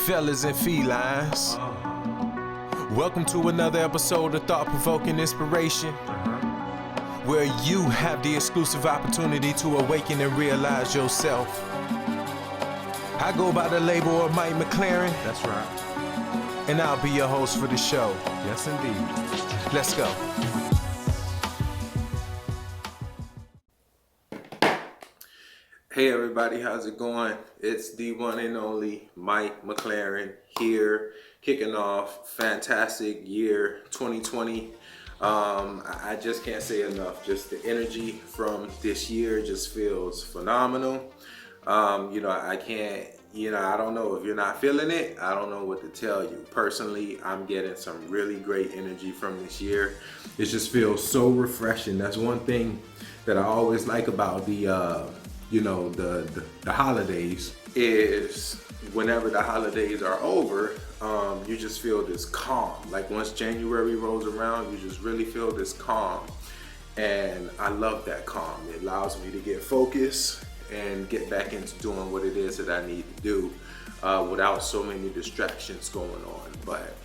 fellas and felines. Welcome to another episode of Thought-Provoking Inspiration, where you have the exclusive opportunity to awaken and realize yourself. I go by the label of Mike McLaren. That's right. And I'll be your host for the show. Yes, indeed. Let's go. Hey everybody, how's it going? It's the one and only Mike McLaren here, kicking off fantastic year 2020. I just can't say enough. Just the energy from this year just feels phenomenal. I can't, I don't know if you're not feeling it. I don't know what to tell you. Personally, I'm getting some really great energy from this year. It just feels so refreshing. That's one thing that I always like about the holidays is whenever the holidays are over, you just feel this calm. Like once January rolls around, you just really feel this calm. And I love that calm. It allows me to get focused and get back into doing what it is that I need to do without so many distractions going on. But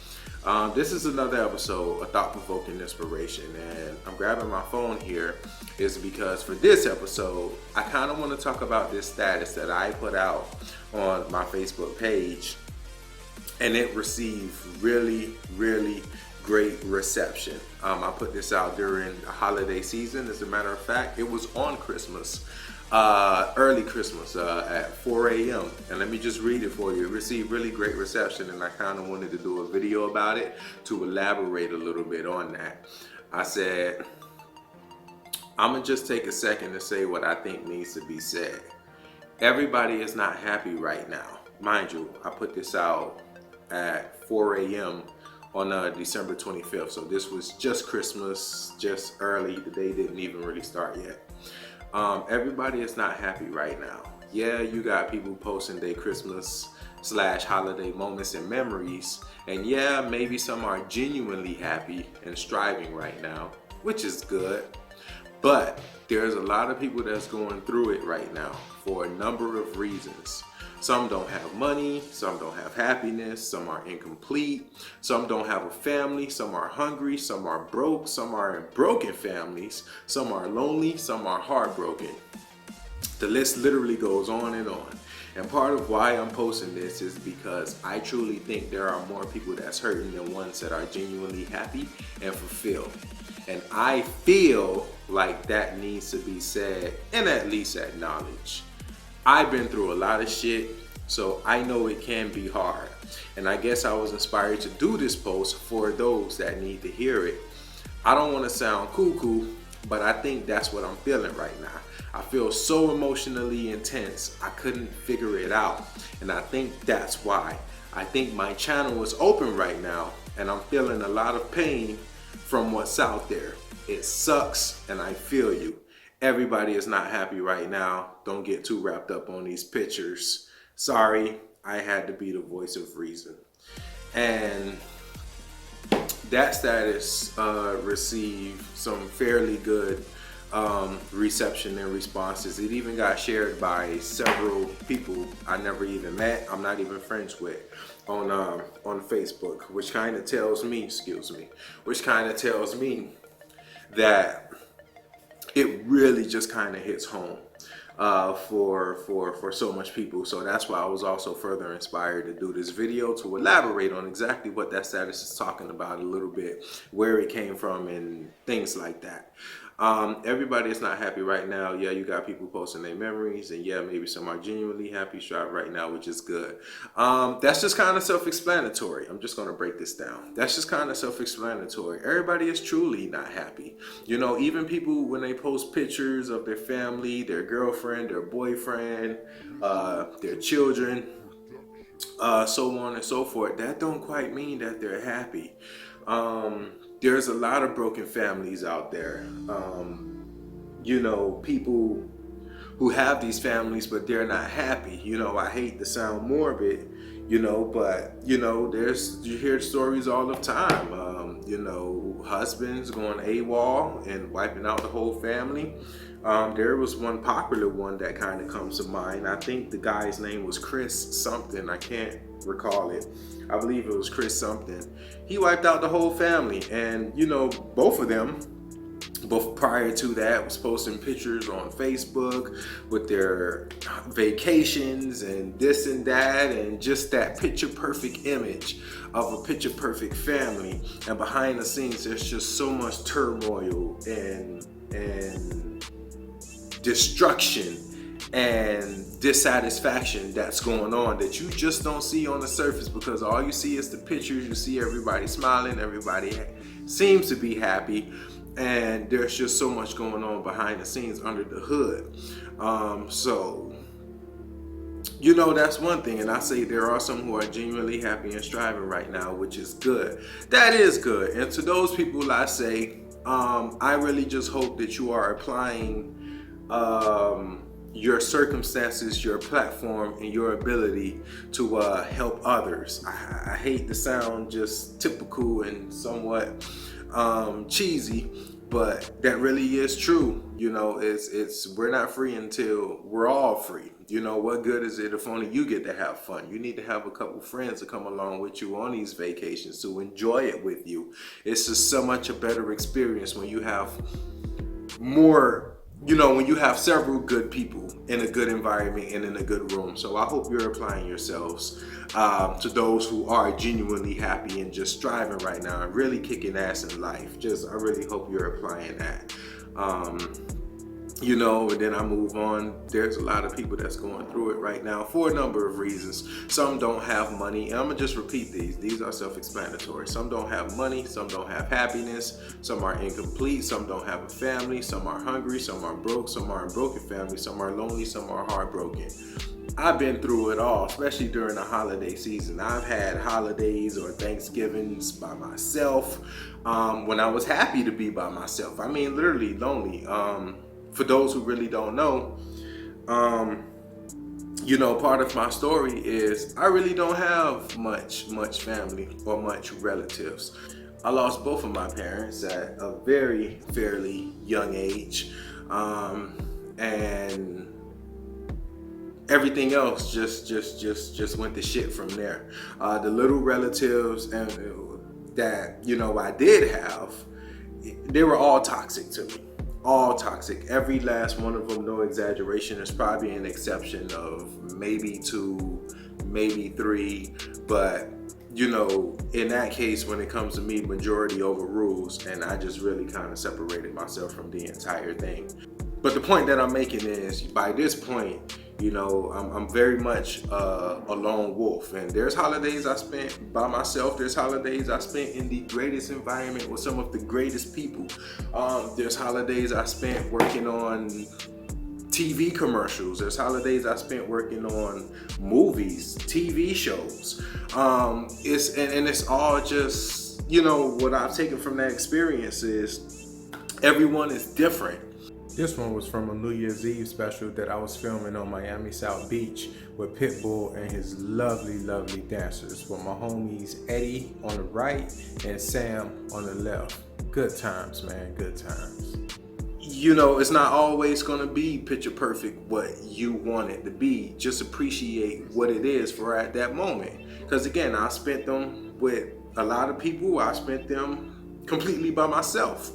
this is another episode of Thought-Provoking Inspiration, and I'm grabbing my phone here is because for this episode, I kind of want to talk about this status that I put out on my Facebook page, and it received really, really great reception. I put this out during the holiday season. As a matter of fact, it was on Christmas. Early Christmas at 4 a.m. And let me just read it for you. It received really great reception, and I kind of wanted to do a video about it to elaborate a little bit on that. I said, I'm gonna just take a second to say what I think needs to be said. Everybody is not happy right now. Mind you, I put this out at 4 a.m. on December 25th. So this was just Christmas, just early. The day didn't even really start yet. Everybody is not happy right now. Yeah, you got people posting their Christmas/holiday moments and memories. And yeah, maybe some are genuinely happy and striving right now, which is good. But there's a lot of people that's going through it right now for a number of reasons. Some don't have money, some don't have happiness, some are incomplete, some don't have a family, some are hungry, some are broke, some are in broken families, some are lonely, some are heartbroken. The list literally goes on and on. And part of why I'm posting this is because I truly think there are more people that's hurting than ones that are genuinely happy and fulfilled. And I feel like that needs to be said and at least acknowledged. I've been through a lot of shit, so I know it can be hard. And I guess I was inspired to do this post for those that need to hear it. I don't want to sound cuckoo, but I think that's what I'm feeling right now. I feel so emotionally intense, I couldn't figure it out. And I think that's why. I think my channel is open right now, and I'm feeling a lot of pain from what's out there. It sucks, and I feel you. Everybody is not happy right now. Don't get too wrapped up on these pictures. Sorry, I had to be the voice of reason. And that status received some fairly good reception and responses. It even got shared by several people I never even met, I'm not even friends with, on Facebook, which kind of tells me, that it really just kind of hits home for so much people. So that's why I was also further inspired to do this video to elaborate on exactly what that status is talking about a little bit, where it came from and things like that. Everybody is not happy right now. Yeah, you got people posting their memories, and yeah, maybe some are genuinely happy right now, which is good. That's just kind of self-explanatory. I'm just going to break this down. That's just kind of self-explanatory. Everybody is truly not happy. Even people, when they post pictures of their family, their girlfriend, their boyfriend, their children, so on and so forth, that don't quite mean that they're happy. There's a lot of broken families out there. People who have these families, but they're not happy. I hate to sound morbid, but you hear stories all the time. Husbands going AWOL and wiping out the whole family. There was one popular one that kind of comes to mind. I think the guy's name was Chris something. I can't recall it. I believe it was Chris something. He wiped out the whole family, and you know, both of them, both prior to that, was posting pictures on Facebook with their vacations and this and that, and just that picture perfect image of a picture perfect family. And behind the scenes, there's just so much turmoil and destruction and dissatisfaction that's going on that you just don't see on the surface, because all you see is the pictures. You see everybody smiling, everybody seems to be happy, and there's just so much going on behind the scenes under the hood. So you know, that's one thing. And I say there are some who are genuinely happy and striving right now, which is good. That is good. And to those people, I say, I really just hope that you are applying your circumstances, your platform, and your ability to help others. I hate to sound just typical and somewhat cheesy, but that really is true. You know, it's we're not free until we're all free. You know, what good is it if only you get to have fun? You need to have a couple friends to come along with you on these vacations to enjoy it with you. It's just so much a better experience when you have more, you know, when you have several good people in a good environment and in a good room. So I hope you're applying yourselves to those who are genuinely happy and just striving right now and really kicking ass in life. I really hope you're applying that. You know, and then I move on. There's a lot of people that's going through it right now for a number of reasons. Some don't have money, and I'm gonna just repeat these. These are self-explanatory. Some don't have money, some don't have happiness, some are incomplete, some don't have a family, some are hungry, some are broke, some are in broken families, some are lonely, some are heartbroken. I've been through it all, especially during the holiday season. I've had holidays or Thanksgivings by myself when I was happy to be by myself. I mean, literally lonely. For those who really don't know, you know, part of my story is I really don't have much family or much relatives. I lost both of my parents at a very fairly young age, and everything else just went to shit from there. The little relatives and that, you know, I did have, they were all toxic to me. All toxic. Every last one of them, no exaggeration. There's probably an exception of maybe 2, maybe 3, but you know, in that case, when it comes to me, majority overrules, and I just really kind of separated myself from the entire thing. But the point that I'm making is, by this point, you know, I'm very much a lone wolf, and there's holidays I spent by myself. There's holidays I spent in the greatest environment with some of the greatest people. There's holidays I spent working on TV commercials. There's holidays I spent working on movies, TV shows. It's all just, you know, what I've taken from that experience is everyone is different. This one was from a New Year's Eve special that I was filming on Miami South Beach with Pitbull and his lovely dancers, with my homies Eddie on the right and Sam on the left. Good times, man, good times. You know, it's not always gonna be picture perfect what you want it to be. Just appreciate what it is for at that moment. Because again, I spent them with a lot of people. I spent them completely by myself.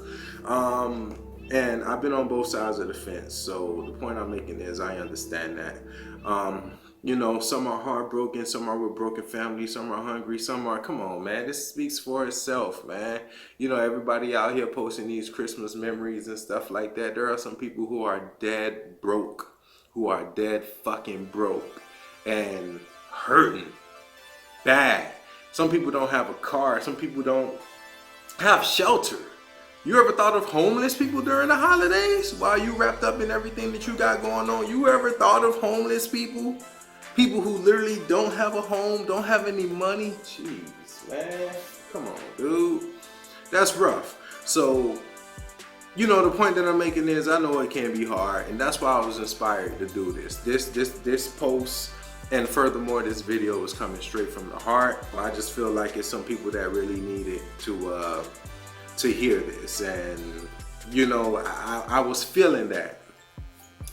And I've been on both sides of the fence. So the point I'm making is I understand that. You know, some are heartbroken, some are with broken families, some are hungry, some are, come on, man, this speaks for itself, man. You know, everybody out here posting these Christmas memories and stuff like that. There are some people who are dead broke, who are dead fucking broke and hurting bad. Some people don't have a car. Some people don't have shelter. You ever thought of homeless people during the holidays while you wrapped up in everything that you got going on? You ever thought of homeless people? People who literally don't have a home, don't have any money? Jeez, man. Come on, dude. That's rough. So, you know, the point that I'm making is I know it can be hard, and that's why I was inspired to do this. This post, and furthermore, this video is coming straight from the heart. I just feel like it's some people that really need it to hear this. And you know, I was feeling that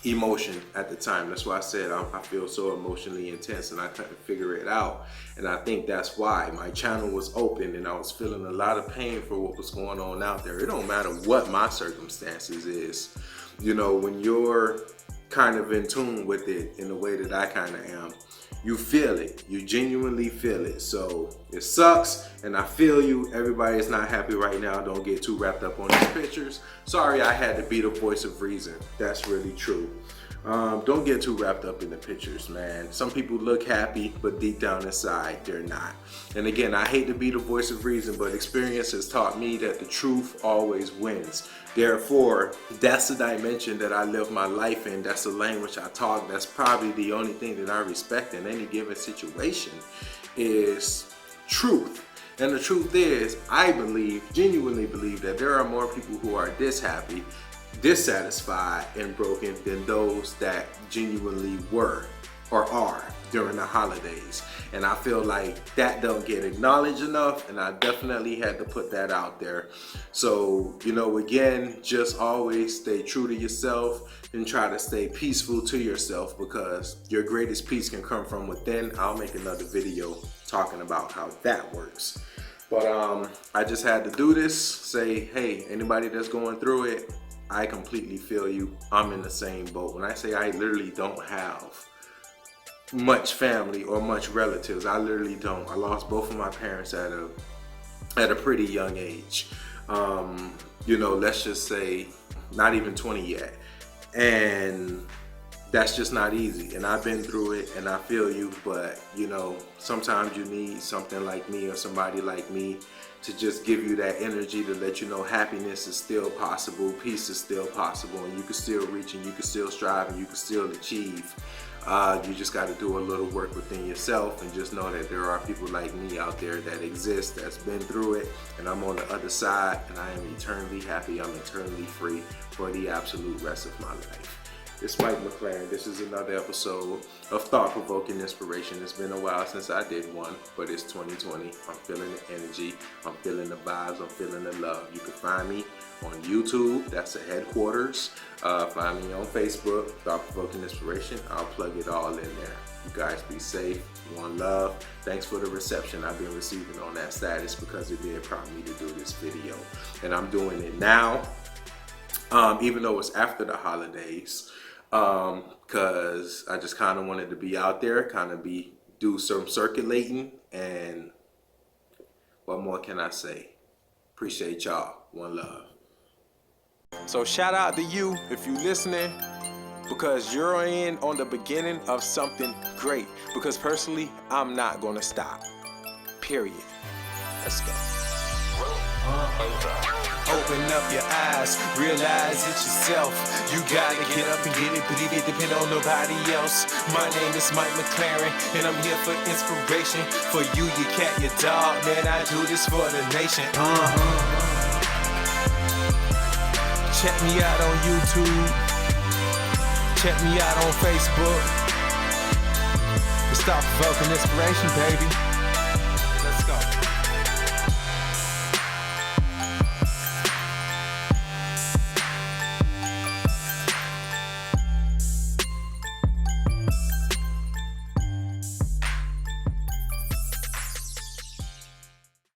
emotion at the time. That's why I said I feel so emotionally intense and I couldn't figure it out. And I think that's why my channel was open and I was feeling a lot of pain for what was going on out there. It don't matter what my circumstances is. You know, when you're kind of in tune with it in the way that I kind of am, you feel it. You genuinely feel it. So it sucks and I feel you. Everybody is not happy right now. Don't get too wrapped up on these pictures. Sorry, I had to be the voice of reason. That's really true. Don't get too wrapped up in the pictures, man. Some people look happy, but deep down inside, they're not. And again, I hate to be the voice of reason, but experience has taught me that the truth always wins. Therefore, that's the dimension that I live my life in. That's the language I talk. That's probably the only thing that I respect in any given situation is truth. And the truth is, I believe, genuinely believe, that there are more people who are this happy, dissatisfied, and broken than those that genuinely were or are during the holidays. And I feel like that don't get acknowledged enough, and I definitely had to put that out there. So, you know, again, just always stay true to yourself and try to stay peaceful to yourself, because your greatest peace can come from within. I'll make another video talking about how that works. But I just had to do this, say, hey, anybody that's going through it, I completely feel you. I'm in the same boat. When I say I literally don't have much family or much relatives, I literally don't. I lost both of my parents at a pretty young age. You know, let's just say not even 20 yet. And that's just not easy. And I've been through it and I feel you, but you know, sometimes you need something like me or somebody like me to just give you that energy to let you know happiness is still possible, peace is still possible, and you can still reach and you can still strive and you can still achieve. You just got to do a little work within yourself and just know that there are people like me out there that exist, that's been through it, and I'm on the other side, and I am eternally happy, I'm eternally free for the absolute rest of my life. It's Mike McLaren. This is another episode of Thought-Provoking Inspiration. It's been a while since I did one, but it's 2020. I'm feeling the energy, I'm feeling the vibes, I'm feeling the love. You can find me on YouTube, that's the headquarters. Find me on Facebook, Thought-Provoking Inspiration. I'll plug it all in there. You guys be safe, one love. Thanks for the reception I've been receiving on that status, because it did prompt me to do this video. And I'm doing it now, even though it's after the holidays. Because I just kind of wanted to be out there, do some circulating, and what more can I say? Appreciate y'all. One love. So shout out to you if you listening, because you're in on the beginning of something great. Because personally, I'm not gonna stop. Period. Let's go. Open up your eyes, realize it yourself. You gotta get up and get it, but it depend on nobody else. My name is Mike McLaren, and I'm here for inspiration. For you, your cat, your dog, man, I do this for the nation. Check me out on YouTube. Check me out on Facebook. It's Thought-Provoking Inspiration, baby.